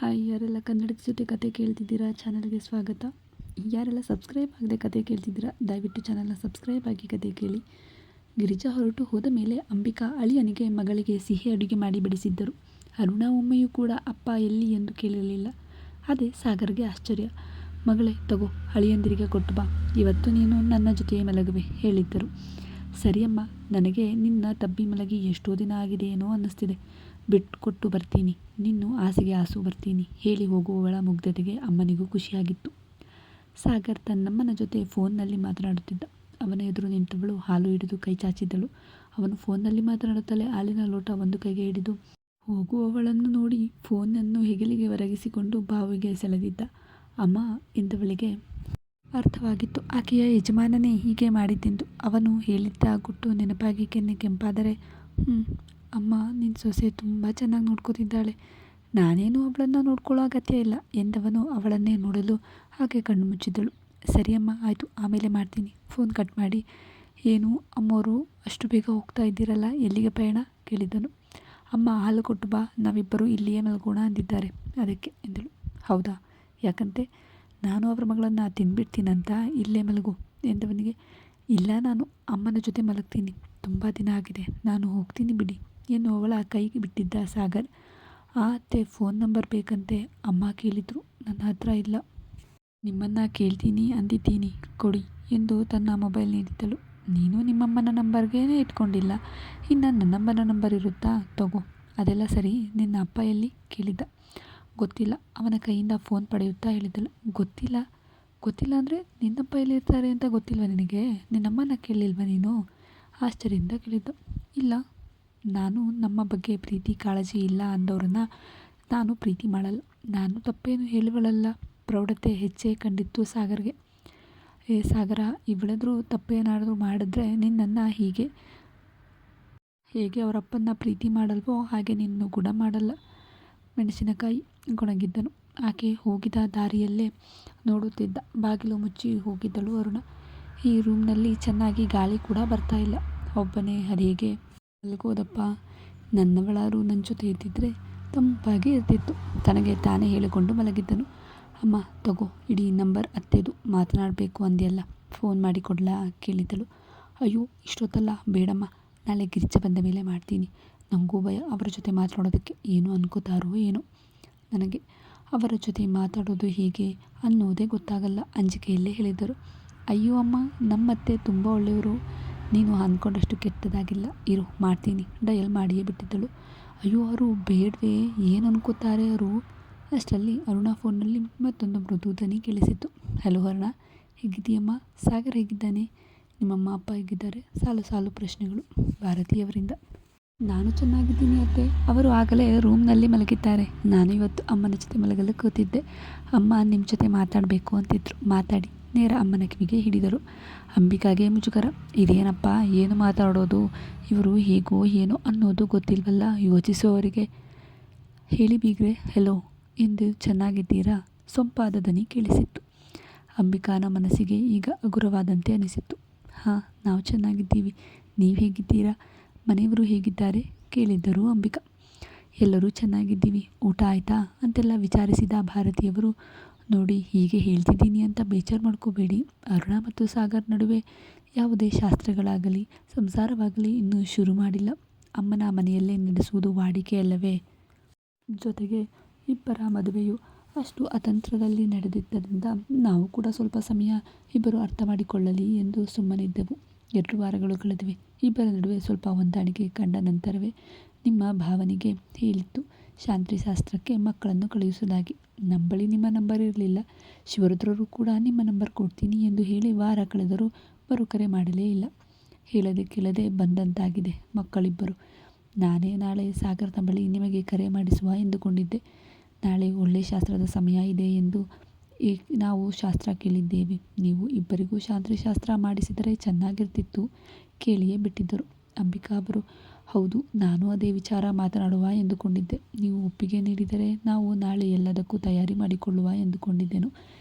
Hi, ಯಾರೆಲ್ಲ ಕನ್ನಡದ ಜೊತೆ ಕತೆ ಕೇಳ್ತಿದ್ದೀರಾ ಚಾನಲ್ಗೆ ಸ್ವಾಗತ. ಯಾರೆಲ್ಲ ಸಬ್ಸ್ಕ್ರೈಬ್ ಆಗದೆ ಕತೆ ಕೇಳ್ತಿದ್ದೀರಾ ದಯವಿಟ್ಟು ಚಾನಲ್ನ ಸಬ್ಸ್ಕ್ರೈಬ್ ಆಗಿ ಕತೆ ಕೇಳಿ. ಗಿರಿಜಾ ಹೊರಟು ಹೋದ ಮೇಲೆ ಅಂಬಿಕಾ ಅಳಿಯನಿಗೆ ಮಗಳಿಗೆ ಸಿಹಿ ಅಡುಗೆ ಮಾಡಿ ಬಡಿಸಿದ್ದರು. ಅರುಣ ಒಮ್ಮೆಯೂ ಕೂಡ ಅಪ್ಪ ಎಲ್ಲಿ ಎಂದು ಕೇಳಿರಲಿಲ್ಲ. ಅದೇ ಸಾಗರ್ಗೆ ಆಶ್ಚರ್ಯ. ಮಗಳೇ ತಗೋ, ಅಳಿಯಂದಿರಿಗೆ ಕೊಟ್ಟು ಬಾ, ಇವತ್ತು ನೀನು ನನ್ನ ಜೊತೆಯೇ ಮಲಗುವೆ ಹೇಳಿದ್ದರು. ಸರಿಯಮ್ಮ, ನನಗೆ ನಿನ್ನ ತಬ್ಬಿ ಮಲಗಿ ಎಷ್ಟೋ ದಿನ ಆಗಿದೆಯೇನೋ ಅನ್ನಿಸ್ತಿದೆ, ಬಿಟ್ಟು ಕೊಟ್ಟು ಬರ್ತೀನಿ, ನಿನ್ನು ಆಸೆಗೆ ಆಸು ಬರ್ತೀನಿ ಹೇಳಿ ಹೋಗುವವಳ ಮುಗ್ಧತೆಗೆ ಅಮ್ಮನಿಗೂ ಖುಷಿಯಾಗಿತ್ತು. ಸಾಗರ್ ತನ್ನಮ್ಮನ ಜೊತೆ ಫೋನ್ನಲ್ಲಿ ಮಾತನಾಡುತ್ತಿದ್ದ. ಅವನ ಎದುರು ನಿಂತವಳು ಹಾಲು ಹಿಡಿದು ಕೈ ಚಾಚಿದ್ದಳು. ಅವನು ಫೋನ್ನಲ್ಲಿ ಮಾತನಾಡುತ್ತಲೇ ಹಾಲಿನ ಲೋಟ ಒಂದು ಕೈಗೆ ಹಿಡಿದು ಹೋಗುವವಳನ್ನು ನೋಡಿ ಫೋನನ್ನು ಹೆಗಲಿಗೆ ಒರಗಿಸಿಕೊಂಡು ಬಾವಿಗೆ ಸೆಳೆದಿದ್ದ. ಅಮ್ಮ ಎಂದವಳಿಗೆ ಅರ್ಥವಾಗಿತ್ತು, ಆಕೆಯ ಯಜಮಾನನೇ ಹೀಗೆ ಮಾಡಿದ್ದೆಂದು. ಅವನು ಹೇಳಿದ್ದ ಗುಟ್ಟು ನೆನಪಾಗಿ ಕೆನ್ನೆ ಕೆಂಪಾದರೆ, ಅಮ್ಮ, ನಿನ್ನ ಸೊಸೆ ತುಂಬ ಚೆನ್ನಾಗಿ ನೋಡ್ಕೋತಿದ್ದಾಳೆ, ನಾನೇನು ಅವಳನ್ನು ನೋಡ್ಕೊಳ್ಳೋ ಅಗತ್ಯ ಇಲ್ಲ ಎಂದವನು ಅವಳನ್ನೇ ನೋಡಲು ಹಾಗೆ ಕಣ್ಣು ಮುಚ್ಚಿದ್ದಳು. ಸರಿಯಮ್ಮ, ಆಯಿತು, ಆಮೇಲೆ ಮಾಡ್ತೀನಿ, ಫೋನ್ ಕಟ್ ಮಾಡಿ. ಏನು ಅಮ್ಮೋರು, ಅಷ್ಟು ಬೇಗ ಹೋಗ್ತಾ ಇದ್ದೀರಲ್ಲ, ಎಲ್ಲಿಗೆ ಪಯಣ ಕೇಳಿದನು. ಅಮ್ಮ ಹಾಲು ಕೊಟ್ಟು ಬಾ, ನಾವಿಬ್ಬರು ಇಲ್ಲಿಯೇ ಮಲ್ಗೋಣ ಅಂದಿದ್ದಾರೆ, ಅದಕ್ಕೆ ಎಂದಳು. ಹೌದಾ, ಯಾಕಂತೆ? ನಾನು ಅವರ ಮಗಳನ್ನು ತಿಂದ್ಬಿಡ್ತೀನಂತ ಇಲ್ಲೇ ಮಲಗು ಎಂದವನಿಗೆ. ಇಲ್ಲ, ನಾನು ಅಮ್ಮನ ಜೊತೆ ಮಲಗ್ತೀನಿ, ತುಂಬ ದಿನ ಆಗಿದೆ, ನಾನು ಹೋಗ್ತೀನಿ ಬಿಡಿ ಎನ್ನುವವಳ ಕೈಗೆ ಬಿಟ್ಟಿದ್ದ ಸಾಗರ್. ಆ ಅತ್ತೆ ಫೋನ್ ನಂಬರ್ ಬೇಕಂತೆ, ಅಮ್ಮ ಕೇಳಿದ್ರು, ನನ್ನ ಹತ್ರ ಇಲ್ಲ. ನಿಮ್ಮನ್ನು ಕೇಳ್ತೀನಿ ಅಂದಿದ್ದೀನಿ, ಕೊಡಿ ಎಂದು ತನ್ನ ಮೊಬೈಲ್ ನೀಡಿದ್ದಳು. ನೀನು ನಿಮ್ಮಮ್ಮನ ನಂಬರ್ಗೇನೆ ಇಟ್ಕೊಂಡಿಲ್ಲ, ಇನ್ನು ನನ್ನಮ್ಮನ ನಂಬರ್ ಇರುತ್ತಾ? ತಗೋ. ಅದೆಲ್ಲ ಸರಿ, ನಿನ್ನ ಅಪ್ಪ ಎಲ್ಲಿ ಕೇಳಿದ್ದ. ಗೊತ್ತಿಲ್ಲ, ಅವನ ಕೈಯಿಂದ ಫೋನ್ ಪಡೆಯುತ್ತಾ ಹೇಳಿದಳು. ಗೊತ್ತಿಲ್ಲ ಅಂದರೆ ನಿನ್ನಪ್ಪ ಎಲ್ಲಿರ್ತಾರೆ ಅಂತ ಗೊತ್ತಿಲ್ವ ನಿನಗೆ? ನಿನ್ನಮ್ಮನ ಕೇಳಲಿಲ್ವ ನೀನು? ಆಶ್ಚರ್ಯದಿಂದ ಕೇಳಿದ್ದ. ಇಲ್ಲ, ನಾನು ನಮ್ಮ ಬಗ್ಗೆ ಪ್ರೀತಿ ಕಾಳಜಿ ಇಲ್ಲ ಅಂದವ್ರನ್ನ ನಾನು ಪ್ರೀತಿ ಮಾಡಲ್ಲ. ನಾನು ತಪ್ಪೇನು ಹೇಳುವಳಲ್ಲ. ಪ್ರೌಢತೆ ಹೆಚ್ಚೇ ಕಂಡಿತ್ತು ಸಾಗರ್ಗೆ. ಸಾಗರ, ಇವಳಾದರೂ ತಪ್ಪೇನಾದರೂ ಮಾಡಿದ್ರೆ ನಿನ್ನನ್ನು ಹೇಗೆ ಅವರಪ್ಪನ್ನ ಪ್ರೀತಿ ಮಾಡಲ್ವೋ ಹಾಗೆ ನಿನ್ನನ್ನು ಗುಣ ಮಾಡಲ್ಲ. ಮೆಣಸಿನಕಾಯಿ ಗೊಣಗಿದ್ದನು. ಆಕೆ ಹೋಗಿದ ದಾರಿಯಲ್ಲೇ ನೋಡುತ್ತಿದ್ದ. ಬಾಗಿಲು ಮುಚ್ಚಿ ಹೋಗಿದ್ದಳು ಅರುಣ. ಈ ರೂಮ್ನಲ್ಲಿ ಚೆನ್ನಾಗಿ ಗಾಳಿ ಕೂಡ ಬರ್ತಾ ಇಲ್ಲ. ಒಬ್ಬನೇ ಅದೇಗೆ ಮಲಗೋದಪ್ಪ, ನನ್ನವಳಾರು ನನ್ನ ಜೊತೆ ಇದ್ದಿದ್ರೆ ತಂಪಾಗಿ ಇರ್ತಿತ್ತು. ತನಗೆ ತಾನೇ ಹೇಳಿಕೊಂಡು ಮಲಗಿದ್ದನು. ಅಮ್ಮ ತಗೋ, ಇಡೀ ನಂಬರ್ ಅತ್ತೆದು, ಮಾತನಾಡಬೇಕು ಅಂದ್ಯಲ್ಲ, ಫೋನ್ ಮಾಡಿ ಕೊಡ್ಲಾ ಕೇಳಿದ್ದಳು. ಅಯ್ಯೋ, ಇಷ್ಟೊತ್ತಲ್ಲ ಬೇಡಮ್ಮ, ನಾಳೆ ಗಿರಿಜ ಬಂದ ಮೇಲೆ ಮಾಡ್ತೀನಿ. ನನಗೂ ಭಯ ಅವರ ಜೊತೆ ಮಾತನಾಡೋದಕ್ಕೆ, ಏನು ಅನ್ಕೋತಾರೋ ಏನೋ. ನನಗೆ ಅವರ ಜೊತೆ ಮಾತಾಡೋದು ಹೇಗೆ ಅನ್ನೋದೇ ಗೊತ್ತಾಗಲ್ಲ ಅಂಜಿಕೆಯಲ್ಲೇ ಹೇಳಿದರು. ಅಯ್ಯೋ ಅಮ್ಮ, ನಮ್ಮತ್ತೆ ತುಂಬ ಒಳ್ಳೆಯವರು, ನೀನು ಅಂದ್ಕೊಂಡಷ್ಟು ಕೆಟ್ಟದಾಗಿಲ್ಲ, ಇರು ಮಾಡ್ತೀನಿ ಡಯಲ್ ಮಾಡಿಯೇ ಬಿಟ್ಟಿದ್ದಳು. ಅಯ್ಯೋ, ಅವರು ಬೇಡವೇ, ಏನು ಅನ್ಕೋತಾರೆ ಅವರು? ಅಷ್ಟರಲ್ಲಿ ಅರುಣ ಫೋನ್ನಲ್ಲಿ ಮತ್ತೊಂದು ಮೃದು ಧ್ವನಿ ಕೇಳಿಸಿತ್ತು. ಹಲೋ ಅರುಣ, ಹೇಗಿದ್ದೀಯಮ್ಮ? ಸಾಗರ್ ಹೇಗಿದ್ದಾನೆ? ನಿಮ್ಮಮ್ಮ ಅಪ್ಪ ಹೇಗಿದ್ದಾರೆ? ಸಾಲು ಸಾಲು ಪ್ರಶ್ನೆಗಳು ಭಾರತೀಯವರಿಂದ. ನಾನು ಚೆನ್ನಾಗಿದ್ದೀನಿ ಅತ್ತೆ, ಅವರು ಆಗಲೇ ರೂಮ್ನಲ್ಲಿ ಮಲಗಿದ್ದಾರೆ. ನಾನು ಇವತ್ತು ಅಮ್ಮನ ಜೊತೆ ಮಲಗಲು ಕೂತಿದ್ದೆ. ಅಮ್ಮ ನಿಮ್ಮ ಜೊತೆ ಮಾತಾಡಬೇಕು ಅಂತಿದ್ರು, ಮಾತಾಡಿ ನೇರ ಅಮ್ಮನ ಕಿವಿಗೆ ಹಿಡಿದರು. ಅಂಬಿಕಾಗೆ ಮುಜುಗರ. ಇದೇನಪ್ಪ, ಏನು ಮಾತಾಡೋದು, ಇವರು ಹೇಗೋ ಏನೋ ಅನ್ನೋದು ಗೊತ್ತಿಲ್ವಲ್ಲ ಯೋಚಿಸುವವರಿಗೆ. ಹೇಳಿ ಬೀಗ್ರೆ, ಹೆಲೋ ಎಂದು. ಚೆನ್ನಾಗಿದ್ದೀರಾ? ಸೊಂಪಾದ ದನಿ ಕೇಳಿಸಿತ್ತು. ಅಂಬಿಕಾನ ಮನಸ್ಸಿಗೆ ಈಗ ಹಗುರವಾದಂತೆ ಅನಿಸಿತ್ತು. ಹಾಂ, ನಾವು ಚೆನ್ನಾಗಿದ್ದೀವಿ, ನೀವು ಹೇಗಿದ್ದೀರಾ? ಮನೆಯವರು ಹೇಗಿದ್ದಾರೆ ಕೇಳಿದ್ದರು ಅಂಬಿಕಾ. ಎಲ್ಲರೂ ಚೆನ್ನಾಗಿದ್ದೀವಿ, ಊಟ ಆಯಿತಾ ಅಂತೆಲ್ಲ ವಿಚಾರಿಸಿದ ಭಾರತೀಯವರು. ನೋಡಿ, ಹೀಗೆ ಹೇಳ್ತಿದ್ದೀನಿ ಅಂತ ಬೇಜಾರು ಮಾಡ್ಕೋಬೇಡಿ, ಅರುಣ ಮತ್ತು ಸಾಗರ್ ನಡುವೆ ಯಾವುದೇ ಶಾಸ್ತ್ರಗಳಾಗಲಿ ಸಂಸಾರವಾಗಲಿ ಇನ್ನೂ ಶುರು ಮಾಡಿಲ್ಲ. ಅಮ್ಮನ ಮನೆಯಲ್ಲೇ ನಡೆಸುವುದು ವಾಡಿಕೆಯಲ್ಲವೇ? ಜೊತೆಗೆ ಇಬ್ಬರ ಮದುವೆಯು ಅಷ್ಟು ಅತಂತ್ರದಲ್ಲಿ ನಡೆದಿದ್ದರಿಂದ ನಾವು ಕೂಡ ಸ್ವಲ್ಪ ಸಮಯ ಇಬ್ಬರು ಅರ್ಥ ಮಾಡಿಕೊಳ್ಳಲಿ ಎಂದು ಸುಮ್ಮನಿದ್ದೆವು. 2 ವಾರಗಳು ಕಳೆದಿವೆ. ಇಬ್ಬರ ನಡುವೆ ಸ್ವಲ್ಪ ಹೊಂದಾಣಿಕೆ ಕಂಡ ನಂತರವೇ ನಿಮ್ಮ ಭಾವನೆಗೆ ಹೇಳಿತ್ತು ಶಾಸ್ತ್ರಕ್ಕೆ ಮಕ್ಕಳನ್ನು ಕಳುಹಿಸುವುದಾಗಿ. ನಮ್ಮ ಬಳಿ ನಿಮ್ಮ ನಂಬರ್ ಇರಲಿಲ್ಲ. ಶಿವರುದ್ರರು ಕೂಡ ನಿಮ್ಮ ನಂಬರ್ ಕೊಡ್ತೀನಿ ಎಂದು ಹೇಳಿ ವಾರ ಕಳೆದರೂ ಕರೆ ಮಾಡಲೇ ಇಲ್ಲ. ಹೇಳದೆ ಕೇಳದೆ ಬಂದಂತಾಗಿದೆ ಮಕ್ಕಳಿಬ್ಬರು. ನಾನೇ ನಾಳೆ ಸಾಗರ್ನ ಬಳಿ ನಿಮಗೆ ಕರೆ ಮಾಡಿಸುವ ಎಂದುಕೊಂಡಿದ್ದೆ. ನಾಳೆ ಒಳ್ಳೆ ಶಾಸ್ತ್ರದ ಸಮಯ ಇದೆ ಎಂದು ನಾವು ಶಾಸ್ತ್ರ ಕೇಳಿದ್ದೇವೆ. ನೀವು ಇಬ್ಬರಿಗೂ ಶಾಸ್ತ್ರ ಮಾಡಿಸಿದರೆ ಚೆನ್ನಾಗಿರ್ತಿತ್ತು ಕೇಳಿಯೇ ಬಿಟ್ಟಿದ್ದರು ಅಂಬಿಕಾ ಅವರು. ಹೌದು, ನಾನು ಅದೇ ವಿಚಾರ ಮಾತನಾಡುವ ಎಂದುಕೊಂಡಿದ್ದೆ. ನೀವು ಒಪ್ಪಿಗೆ ನೀಡಿದರೆ ನಾವು ನಾಳೆ ಎಲ್ಲದಕ್ಕೂ ತಯಾರಿ ಮಾಡಿಕೊಳ್ಳುವ ಎಂದುಕೊಂಡಿದ್ದೆನು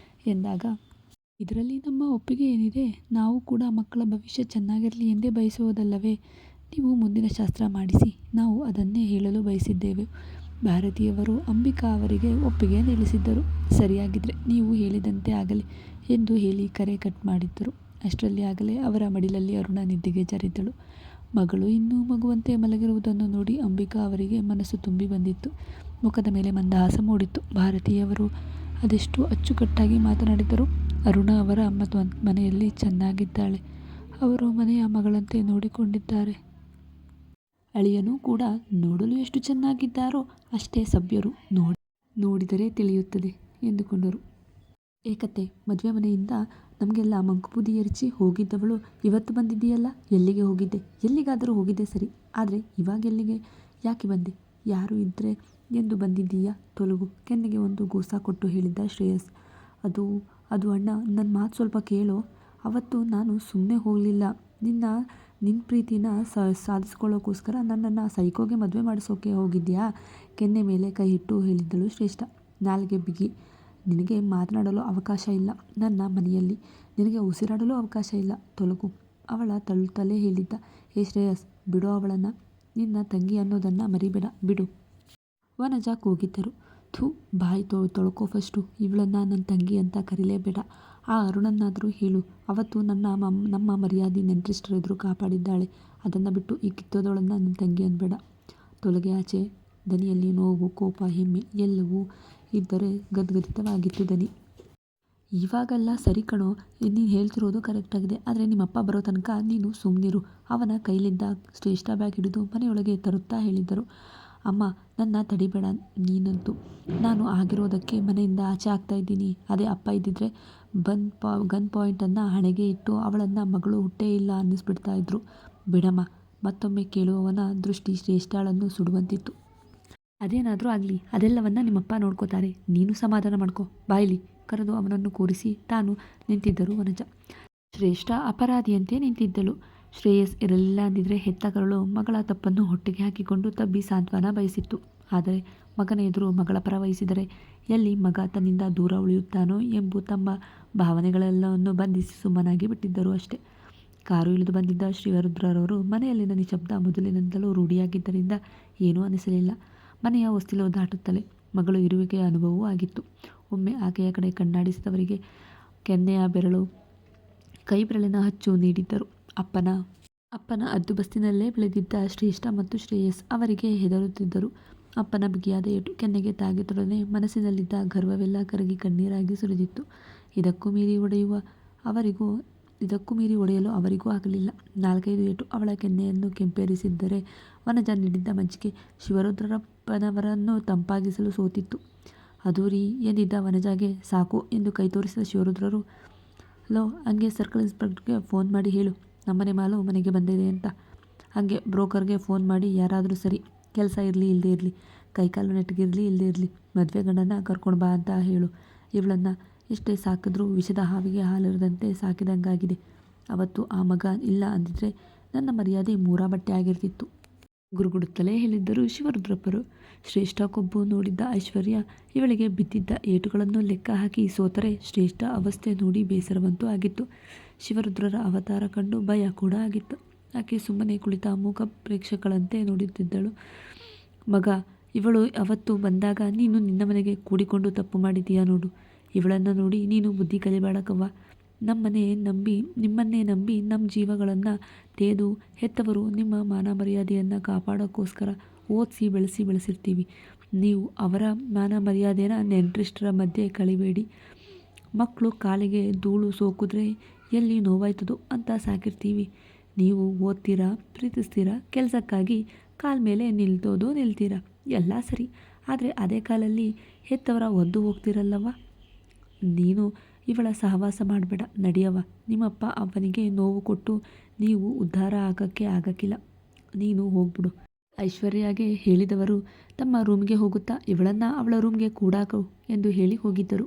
ಎಂದಾಗ, ಇದರಲ್ಲಿ ನಮ್ಮ ಒಪ್ಪಿಗೆ ಏನಿದೆ? ನಾವು ಕೂಡ ಮಕ್ಕಳ ಭವಿಷ್ಯ ಚೆನ್ನಾಗಿರಲಿ ಎಂದೇ ಬಯಸುವುದಲ್ಲವೇ? ನೀವು ಮುಂದಿನ ಶಾಸ್ತ್ರ ಮಾಡಿಸಿ, ನಾವು ಅದನ್ನೇ ಹೇಳಲು ಬಯಸಿದ್ದೆವು. ಭಾರತೀಯವರು ಅಂಬಿಕಾ ಅವರಿಗೆ ಒಪ್ಪಿಗೆ ನಿಲ್ಲಿಸಿದ್ದರು. ಸರಿಯಾಗಿದ್ರೆ ನೀವು ಹೇಳಿದಂತೆ ಆಗಲಿ ಎಂದು ಹೇಳಿ ಕರೆ ಕಟ್ ಮಾಡಿದ್ದರು. ಅಷ್ಟರಲ್ಲಿ ಆಗಲೇ ಅವರ ಮಡಿಲಲ್ಲಿ ಅರುಣ ನಿದ್ದೆಗೆ ಜಾರಿದ್ದಳು. ಮಗಳು ಇನ್ನೂ ಮಗುವಂತೆ ಮಲಗಿರುವುದನ್ನು ನೋಡಿ ಅಂಬಿಕಾ ಅವರಿಗೆ ಮನಸ್ಸು ತುಂಬಿ ಬಂದಿತ್ತು. ಮುಖದ ಮೇಲೆ ಮಂದಹಾಸ ಮೂಡಿತ್ತು. ಭಾರತೀಯವರು ಅದೆಷ್ಟು ಅಚ್ಚುಕಟ್ಟಾಗಿ ಮಾತನಾಡಿದರು. ಅರುಣ ಅವರ ಮನೆಯಲ್ಲಿ ಚೆನ್ನಾಗಿದ್ದಾಳೆ. ಅವರು ಮನೆಯ ಮಗಳಂತೆ ನೋಡಿಕೊಂಡಿದ್ದಾರೆ. ಅಳಿಯನೂ ಕೂಡ ನೋಡಲು ಎಷ್ಟು ಚೆನ್ನಾಗಿದ್ದಾರೋ ಅಷ್ಟೇ ಸಭ್ಯರು. ನೋಡಿದರೆ ತಿಳಿಯುತ್ತದೆ ಎಂದುಕೊಂಡರು. ಏಕತೆ, ಮದುವೆ ಮನೆಯಿಂದ ನಮಗೆಲ್ಲ ಮಂಕುಬೂದಿ ಎರಚಿ ಹೋಗಿದ್ದವಳು ಇವತ್ತು ಬಂದಿದ್ದೀಯಲ್ಲ, ಎಲ್ಲಿಗೆ ಹೋಗಿದ್ದೆ? ಎಲ್ಲಿಗಾದರೂ ಹೋಗಿದ್ದೆ ಸರಿ, ಆದರೆ ಇವಾಗೆಲ್ಲಿಗೆ? ಯಾಕೆ ಬಂದೆ? ಯಾರು ಇದ್ರೆ ಎಂದು ಬಂದಿದ್ದೀಯಾ? ತೊಲಗು, ಕೆನ್ನೆಗೆ ಒಂದು ಗೂಸ ಕೊಟ್ಟು ಹೇಳಿದ್ದ ಶ್ರೇಯಸ್. ಅದು ಅಣ್ಣ, ನನ್ನ ಮಾತು ಸ್ವಲ್ಪ ಕೇಳೋ. ಅವತ್ತು ನಾನು ಸುಮ್ಮನೆ ಹೋಗಲಿಲ್ಲ. ನಿನ್ನ ಪ್ರೀತಿನ ಸಾಧಿಸ್ಕೊಳ್ಳೋಕ್ಕೋಸ್ಕರ ನನ್ನನ್ನು ಸೈಕೋಗೆ ಮದುವೆ ಮಾಡಿಸೋಕೆ ಹೋಗಿದ್ಯಾ? ಕೆನ್ನೆ ಮೇಲೆ ಕೈ ಇಟ್ಟು ಹೇಳಿದ್ದಳು ಶ್ರೇಷ್ಠ. ನಾಲ್ಗೆ ಬಿಗಿ. ನಿನಗೆ ಮಾತನಾಡಲು ಅವಕಾಶ ಇಲ್ಲ ನನ್ನ ಮನೆಯಲ್ಲಿ. ನಿನಗೆ ಉಸಿರಾಡಲು ಅವಕಾಶ ಇಲ್ಲ. ತೊಲಗು. ಅವಳ ತಳ್ಳುತ್ತಲೇ ಹೇಳಿದ್ದ. ಹೇ ಶ್ರೇಯಸ್, ಬಿಡೋ ಅವಳನ್ನು. ನಿನ್ನ ತಂಗಿ ಅನ್ನೋದನ್ನು ಮರಿಬೇಡ, ಬಿಡು. ವನಜಾ ಕೂಗಿದ್ದರು. ಥೂ, ಬಾಯಿ ತೊಳ್ಕೋ ಫಸ್ಟು. ಇವಳನ್ನು ನನ್ನ ತಂಗಿ ಅಂತ ಕರೀಲೇಬೇಡ. ಆ ಅರುಣನ್ನಾದರೂ ಹೇಳು. ಅವತ್ತು ನಮ್ಮ ಮರ್ಯಾದೆ ನೆಂಟ್ರಿಸ್ಟರ ಎದುರು ಕಾಪಾಡಿದ್ದಾಳೆ. ಅದನ್ನು ಬಿಟ್ಟು ಈ ಕಿತ್ತೋದವಳನ್ನು ನನ್ನ ತಂಗಿ ಅನ್ಬೇಡ. ತೊಲಗೆ ಆಚೆ. ದನಿಯಲ್ಲಿ ನೋವು, ಕೋಪ, ಹೆಮ್ಮೆ ಎಲ್ಲವೂ ಇದ್ದರೆ ಗದ್ಗದಿತವಾಗಿತ್ತು ದನಿ. ಇವಾಗೆಲ್ಲ ಸರಿ ಕಣೋ, ನೀನು ಹೇಳ್ತಿರೋದು ಕರೆಕ್ಟಾಗಿದೆ. ಆದರೆ ನಿಮ್ಮಪ್ಪ ಬರೋ ತನಕ ನೀನು ಸುಮ್ಮನಿರು. ಅವನ ಕೈಲಿದ್ದ ಶ್ರೇಷ್ಠ ಬ್ಯಾಗ್ ಹಿಡಿದು ಮನೆಯೊಳಗೆ ತರುತ್ತಾ ಹೇಳಿದ್ದರು. ಅಮ್ಮ, ನನ್ನ ತಡಿಬೇಡ ನೀನಂತೂ. ನಾನು ಆಗಿರೋದಕ್ಕೆ ಮನೆಯಿಂದ ಆಚೆ ಆಗ್ತಾ ಇದ್ದೀನಿ. ಅದೇ ಅಪ್ಪ ಇದ್ದಿದ್ರೆ ಗನ್ ಪಾಯಿಂಟನ್ನು ಹಣೆಗೆ ಇಟ್ಟು ಅವಳನ್ನು ಮಗಳು ಹುಟ್ಟೇ ಇಲ್ಲ ಅನ್ನಿಸ್ಬಿಡ್ತಾ ಇದ್ರು. ಬಿಡಮ್ಮ. ಮತ್ತೊಮ್ಮೆ ಕೇಳುವವನ ದೃಷ್ಟಿ ಶ್ರೇಷ್ಠಳನ್ನು ಸುಡುವಂತಿತ್ತು. ಅದೇನಾದರೂ ಆಗಲಿ, ಅದೆಲ್ಲವನ್ನ ನಿಮ್ಮಪ್ಪ ನೋಡ್ಕೋತಾರೆ. ನೀನು ಸಮಾಧಾನ ಮಾಡ್ಕೋ. ಬಾಯ್ಲಿ ಕರೆದು ಅವನನ್ನು ಕೂರಿಸಿ ತಾನು ನಿಂತಿದ್ದರು ವನಜಾ. ಶ್ರೇಷ್ಠ ಅಪರಾಧಿಯಂತೆ ನಿಂತಿದ್ದಳು. ಶ್ರೇಯಸ್ ಇರಲಿಲ್ಲ ಅಂದಿದ್ರೆ ಹೆತ್ತ ಕರಳು ಮಗಳ ತಪ್ಪನ್ನು ಹೊಟ್ಟೆಗೆ ಹಾಕಿಕೊಂಡು ತಬ್ಬಿ ಸಾಂತ್ವನ ಬಯಸಿತ್ತು. ಆದರೆ ಮಗನ ಎದುರು ಮಗಳ ಪರ ವಹಿಸಿದರೆ ಎಲ್ಲಿ ಮಗ ತನ್ನಿಂದ ದೂರ ಉಳಿಯುತ್ತಾನೋ ಎಂಬ ತಮ್ಮ ಭಾವನೆಗಳೆಲ್ಲವನ್ನು ಬಂಧಿಸಿ ಸುಮ್ಮನಾಗಿ ಬಿಟ್ಟಿದ್ದರು ಅಷ್ಟೇ. ಕಾರು ಇಳಿದು ಬಂದಿದ್ದ ಶಿವರುದ್ರರವರು ಮನೆಯಲ್ಲಿನ ನಿಶಬ್ದ ಮೊದಲಿನಿಂದಲೂ ರೂಢಿಯಾಗಿದ್ದರಿಂದ ಏನೂ ಅನಿಸಲಿಲ್ಲ. ಮನೆಯ ಹೊಸ್ತಿಲು ದಾಟುತ್ತಲೇ ಮಗಳು ಇರುವಿಕೆಯ ಅನುಭವವೂ ಆಗಿತ್ತು. ಒಮ್ಮೆ ಆಕೆಯ ಕಡೆ ಕಣ್ಣಾಡಿಸಿದವರಿಗೆ ಕೆನ್ನೆಯ ಬೆರಳು ಕೈ ಬೆರಳಿನ ಅಚ್ಚು ನೀಡಿದ್ದರು. ಅಪ್ಪನ ಹದ್ದುಬಸ್ತಿನಲ್ಲೇ ಬೆಳೆದಿದ್ದ ಶ್ರೇಷ್ಠ ಮತ್ತು ಶ್ರೇಯಸ್ ಅವರಿಗೆ ಹೆದರುತ್ತಿದ್ದರು. ಅಪ್ಪನ ಬಿಗಿಯಾದ ಏಟು ಕೆನ್ನೆಗೆ ತಾಗಿದೊಡನೆ ಮನಸ್ಸಿನಲ್ಲಿದ್ದ ಗರ್ವವೆಲ್ಲ ಕರಗಿ ಕಣ್ಣೀರಾಗಿ ಸುರಿದಿತ್ತು. ಇದಕ್ಕೂ ಮೀರಿ ಒಡೆಯಲು ಅವರಿಗೂ ಆಗಲಿಲ್ಲ. 4-5 ಏಟು ಅವಳ ಕೆನ್ನೆಯನ್ನು ಕೆಂಪೇರಿಸಿದ್ದರೆ ವನಜಾ ನೀಡಿದ್ದ ಮಜ್ಜಿಗೆ ಶಿವರುದ್ರಪ್ಪನವರನ್ನು ತಂಪಾಗಿಸಲು ಸೋತಿತ್ತು. ಅದೂರಿ ಎಂದಿದ್ದ ವನಜಾಗೆ ಸಾಕು ಎಂದು ಕೈ ತೋರಿಸಿದ ಶಿವರುದ್ರರು, ಲೋ, ಹಂಗೆ ಸರ್ಕಲ್ ಇನ್ಸ್ಪೆಕ್ಟರ್ಗೆ ಫೋನ್ ಮಾಡಿ ಹೇಳು ನಮ್ಮನೆ ಮಾಲು ಮನೆಗೆ ಬಂದಿದೆ ಅಂತ. ಹಾಗೆ ಬ್ರೋಕರ್ಗೆ ಫೋನ್ ಮಾಡಿ ಯಾರಾದರೂ ಸರಿ, ಕೆಲಸ ಇರಲಿ ಇಲ್ಲದೇ ಇರಲಿ, ಕೈಕಾಲು ನೆಟ್ಟಗಿರಲಿ ಇಲ್ಲದೇ ಇರಲಿ, ಮದುವೆ ಗಂಡನ ಕರ್ಕೊಂಡು ಬಾ ಅಂತ ಹೇಳು. ಇವಳನ್ನು ಎಷ್ಟೇ ಸಾಕಿದ್ರೂ ವಿಷದ ಹಾವಿಗೆ ಹಾಲಿರದಂತೆ ಸಾಕಿದಂಗಾಗಿದೆ. ಅವತ್ತು ಆ ಮಗ ಇಲ್ಲ ಅಂದಿದ್ರೆ ನನ್ನ ಮರ್ಯಾದೆ ಮೂರಾ ಬಟ್ಟೆ ಆಗಿರ್ತಿತ್ತು. ಗುರುಗುಡುತ್ತಲೇ ಹೇಳಿದ್ದರು ಶಿವರುದ್ರಪ್ಪರು. ಶ್ರೇಷ್ಠ ಕೊಬ್ಬು ನೋಡಿದ್ದ ಐಶ್ವರ್ಯ ಇವಳಿಗೆ ಬಿದ್ದಿದ್ದ ಏಟುಗಳನ್ನು ಲೆಕ್ಕ ಹಾಕಿ ಸೋತರೆ ಶ್ರೇಷ್ಠ ಅವಸ್ಥೆ ನೋಡಿ ಬೇಸರವಂತೂ ಆಗಿತ್ತು. ಶಿವರುದ್ರರ ಅವತಾರ ಕಂಡು ಭಯ ಕೂಡ ಆಗಿತ್ತು. ಆಕೆ ಸುಮ್ಮನೆ ಕುಳಿತ ಮೂಕ ಪ್ರೇಕ್ಷಕಳಂತೆ ನೋಡುತ್ತಿದ್ದಳು. ಮಗ, ಇವಳು ಅವತ್ತು ಬಂದಾಗ ನೀನು ನಿನ್ನ ಮನೆಗೆ ಕೂಡಿಕೊಂಡು ತಪ್ಪು ಮಾಡಿದ್ದೀಯಾ ನೋಡು. ಇವಳನ್ನು ನೋಡಿ ನೀನು ಬುದ್ಧಿ ಕಲಿಬೇಡಕವ್ವ. ನಿಮ್ಮನ್ನೇ ನಂಬಿ ನಮ್ಮ ಜೀವಗಳನ್ನು ತೇದು ಹೆತ್ತವರು ನಿಮ್ಮ ಮಾನ ಮರ್ಯಾದೆಯನ್ನು ಕಾಪಾಡೋಕ್ಕೋಸ್ಕರ ಓದಿಸಿ ಬೆಳೆಸಿರ್ತೀವಿ. ನೀವು ಅವರ ಮಾನ ಮರ್ಯಾದೆನ ನೆಂಟ್ರಿಷ್ಟರ ಮಧ್ಯೆ ಕಳಿಬೇಡಿ. ಮಕ್ಕಳು ಕಾಲಿಗೆ ಧೂಳು ಸೋಕಿದ್ರೆ ಎಲ್ಲಿ ನೋವಾಯ್ತದೋ ಅಂತ ಸಾಕಿರ್ತೀವಿ. ನೀವು ಓದ್ತೀರಾ, ಪ್ರೀತಿಸ್ತೀರಾ, ಕೆಲಸಕ್ಕಾಗಿ ಕಾಲ ಮೇಲೆ ನಿಲ್ತೀರಾ, ಎಲ್ಲ ಸರಿ. ಆದರೆ ಅದೇ ಕಾಲಲ್ಲಿ ಹೆತ್ತವರ ಒದ್ದು ಹೋಗ್ತಿರಲ್ಲವ್ವ. ನೀನು ಇವಳ ಸಹವಾಸ ಮಾಡಬೇಡ, ನಡಿಯವ್ವ. ನಿಮ್ಮಪ್ಪ ಅವನಿಗೆ ನೋವು ಕೊಟ್ಟು ನೀವು ಉದ್ಧಾರ ಆಗಕ್ಕಿಲ್ಲ. ನೀನು ಹೋಗ್ಬಿಡು. ಐಶ್ವರ್ಯಗೆ ಹೇಳಿದವರು ತಮ್ಮ ರೂಮ್ಗೆ ಹೋಗುತ್ತಾ ಇವಳನ್ನು ಅವಳ ರೂಮ್ಗೆ ಕೂಡಾಕು ಎಂದು ಹೇಳಿ ಹೋಗಿದ್ದರು.